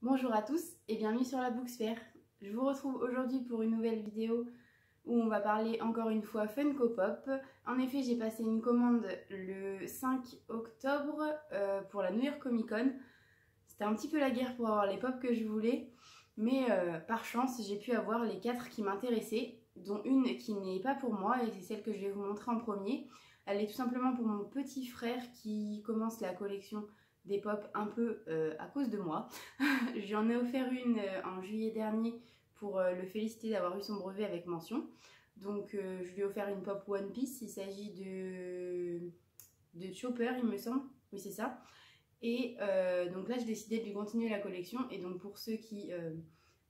Bonjour à tous et bienvenue sur la Booksphère. Je vous retrouve aujourd'hui pour une nouvelle vidéo où on va parler encore une fois Funko Pop. En effet, j'ai passé une commande le 5 octobre pour la New York Comic Con. C'était un petit peu la guerre pour avoir les pop que je voulais, mais par chance, j'ai pu avoir les 4 qui m'intéressaient, dont une qui n'est pas pour moi et c'est celle que je vais vous montrer en premier. Elle est tout simplement pour mon petit frère qui commence la collection des pop un peu à cause de moi. J'en ai offert une en juillet dernier pour le féliciter d'avoir eu son brevet avec mention. Donc je lui ai offert une pop One Piece, il s'agit de Chopper il me semble, oui c'est ça. Et donc là j'ai décidé de lui continuer la collection et donc pour ceux qui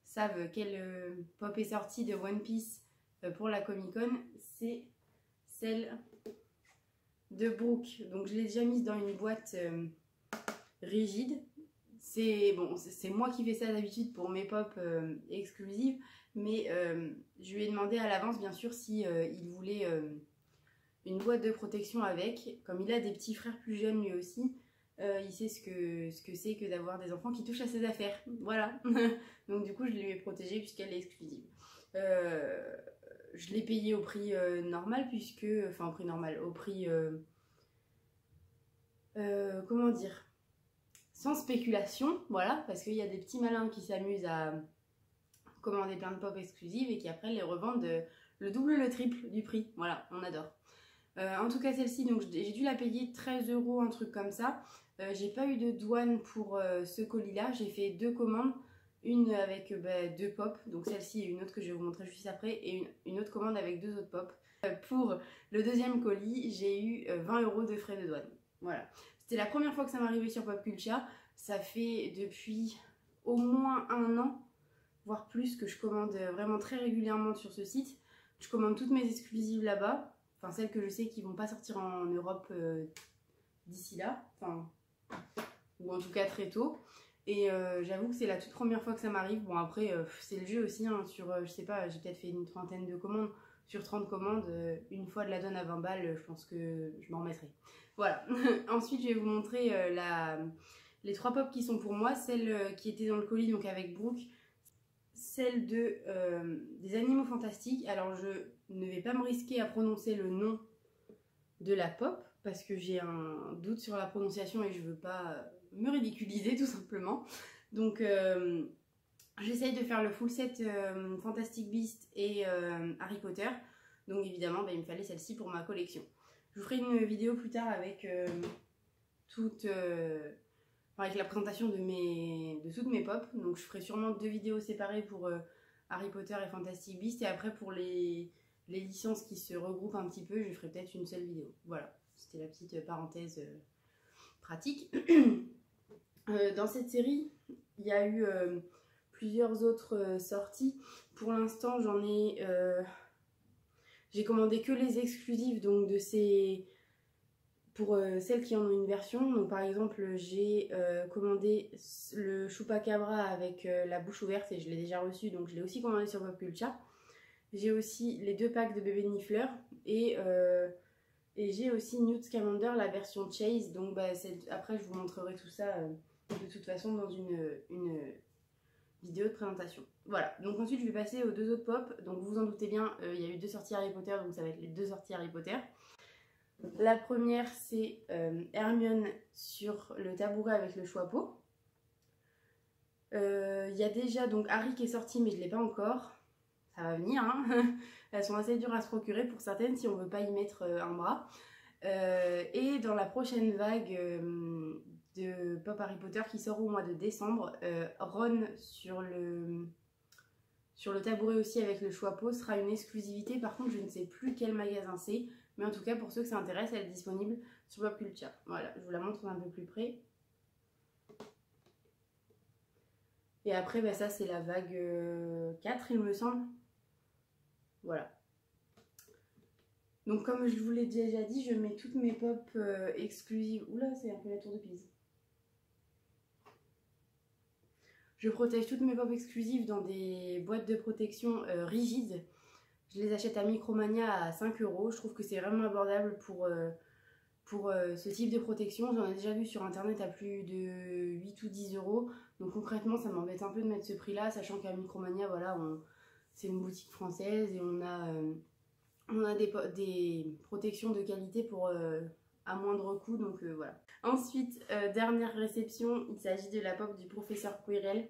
savent quelle pop est sortie de One Piece pour la Comic Con, c'est celle de Brooke. Donc je l'ai déjà mise dans une boîte rigide. C'est bon, c'est moi qui fais ça d'habitude pour mes pop exclusives, mais je lui ai demandé à l'avance bien sûr si il voulait une boîte de protection avec. Comme il a des petits frères plus jeunes lui aussi, il sait ce que c'est que d'avoir des enfants qui touchent à ses affaires. Voilà. Donc du coup je lui ai protégée puisqu'elle est exclusive. Je l'ai payée au prix normal puisque, enfin au prix normal, au prix comment dire, sans spéculation, voilà, parce qu'il y a des petits malins qui s'amusent à commander plein de pop exclusives et qui après les revendent le double, le triple du prix. Voilà, on adore. En tout cas celle-ci, donc j'ai dû la payer 13 €, un truc comme ça. J'ai pas eu de douane pour ce colis-là. J'ai fait 2 commandes, une avec 2 pop, donc celle-ci et une autre que je vais vous montrer juste après, et une autre commande avec 2 autres pop. Pour le deuxième colis, j'ai eu 20 € de frais de douane. Voilà. C'était la première fois que ça m'arrivait sur Popcultia. Ça fait depuis au moins 1 an, voire plus, que je commande vraiment très régulièrement sur ce site. Je commande toutes mes exclusives là-bas. Enfin, celles que je sais qui vont pas sortir en Europe d'ici là. Enfin, ou en tout cas très tôt. Et j'avoue que c'est la toute première fois que ça m'arrive. Bon, après, c'est le jeu aussi. Hein, sur, je sais pas, j'ai peut-être fait une trentaine de commandes. Sur 30 commandes, une fois de la donne à 20 balles, je pense que je m'en remettrai. Voilà. Ensuite, je vais vous montrer les 3 pop qui sont pour moi. Celle qui était dans le colis, donc avec Brooke. Celle des animaux fantastiques. Alors, je ne vais pas me risquer à prononcer le nom de la pop parce que j'ai un doute sur la prononciation et je veux pas me ridiculiser tout simplement. Donc, j'essaye de faire le full set Fantastic Beasts et Harry Potter. Donc évidemment, il me fallait celle-ci pour ma collection. Je vous ferai une vidéo plus tard avec avec la présentation de toutes mes pop. Donc je ferai sûrement 2 vidéos séparées pour Harry Potter et Fantastic Beasts. Et après pour les licences qui se regroupent un petit peu, je ferai peut-être une seule vidéo. Voilà, c'était la petite parenthèse pratique. Dans cette série, il y a eu plusieurs autres sorties. Pour l'instant, j'ai commandé que les exclusives, donc de ces, pour celles qui en ont une version. Donc par exemple, j'ai commandé le Chupacabra avec la bouche ouverte et je l'ai déjà reçu, donc je l'ai aussi commandé sur Popcultia. J'ai aussi les 2 packs de bébé Niffler et j'ai aussi Newt Scamander, la version Chase. Donc après, je vous montrerai tout ça de toute façon dans une vidéo de présentation. Voilà, donc ensuite je vais passer aux 2 autres pop. Donc vous vous en doutez bien, il y a eu 2 sorties Harry Potter, donc ça va être les 2 sorties Harry Potter. La première c'est Hermione sur le tabouret avec le choix-peau. Il y a déjà donc Harry qui est sorti mais je ne l'ai pas encore. Ça va venir, hein. Elles sont assez dures à se procurer pour certaines si on ne veut pas y mettre un bras. Et dans la prochaine vague de pop Harry Potter qui sort au mois de décembre, Ron sur le tabouret aussi avec le choix-peau sera une exclusivité. Par contre, je ne sais plus quel magasin c'est, mais en tout cas pour ceux que ça intéresse, elle est disponible sur Popcultia. Voilà, je vous la montre un peu plus près. Et après, ça c'est la vague 4 il me semble. Voilà. Donc comme je vous l'ai déjà dit, je mets toutes mes pop exclusives. Oula, c'est un peu la tour de Pise. Je protège toutes mes pop exclusives dans des boîtes de protection rigides. Je les achète à Micromania à 5 €. Je trouve que c'est vraiment abordable pour pour ce type de protection. J'en ai déjà vu sur internet à plus de 8 ou 10 euros. Donc concrètement, ça m'embête un peu de mettre ce prix-là, sachant qu'à Micromania, voilà, c'est une boutique française et on a des protections de qualité pour à moindre coût. Donc voilà. Ensuite, dernière réception, il s'agit de la pop du professeur Quirrell.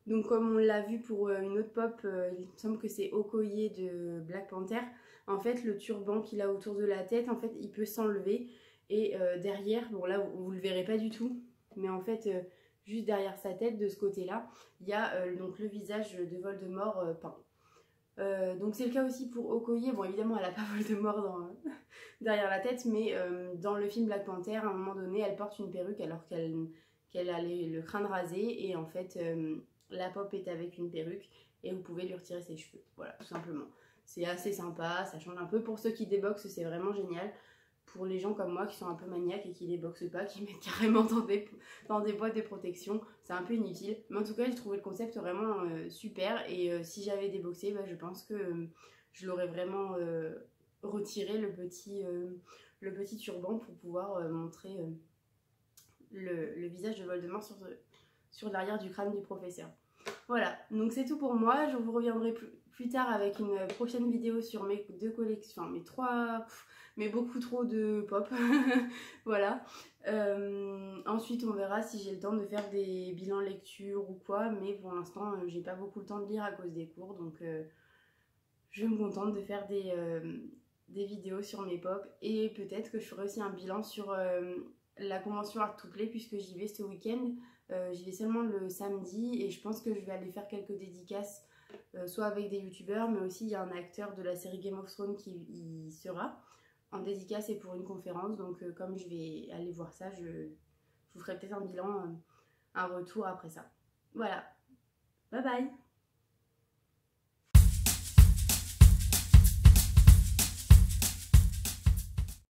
Donc comme on l'a vu pour une autre pop, il me semble que c'est Okoye de Black Panther. En fait, le turban qu'il a autour de la tête, en fait, il peut s'enlever. Et derrière, bon là, vous le verrez pas du tout, mais en fait, juste derrière sa tête, de ce côté-là, il y a donc le visage de Voldemort peint. Donc c'est le cas aussi pour Okoye. Bon, évidemment, elle n'a pas Voldemort derrière la tête, mais dans le film Black Panther, à un moment donné, elle porte une perruque alors qu'elle a le crâne rasé. Et en fait, la pop est avec une perruque et vous pouvez lui retirer ses cheveux. Voilà, tout simplement. C'est assez sympa, ça change un peu. Pour ceux qui déboxent, c'est vraiment génial. Pour les gens comme moi qui sont un peu maniaques et qui déboxent pas, qui mettent carrément dans des boîtes de protection, c'est un peu inutile. Mais en tout cas, j'ai trouvé le concept vraiment super. Et si j'avais déboxé, bah, je pense que je l'aurais vraiment retiré le petit turban pour pouvoir montrer le visage de Voldemort sur l'arrière du crâne du professeur. Voilà, donc c'est tout pour moi. Je vous reviendrai plus tard avec une prochaine vidéo sur mes 2 collections, enfin mes 3, mais beaucoup trop de pop. Voilà. Ensuite, on verra si j'ai le temps de faire des bilans lecture ou quoi, mais pour l'instant, j'ai pas beaucoup le temps de lire à cause des cours, donc je me contente de faire des vidéos sur mes pop. Et peut-être que je ferai aussi un bilan sur la convention Art to Play, puisque j'y vais ce week-end. J'y vais seulement le samedi et je pense que je vais aller faire quelques dédicaces, soit avec des youtubeurs, mais aussi il y a un acteur de la série Game of Thrones qui y sera en dédicace et pour une conférence. Donc comme je vais aller voir ça, je vous ferai peut-être un bilan, un retour après ça. Voilà, bye bye.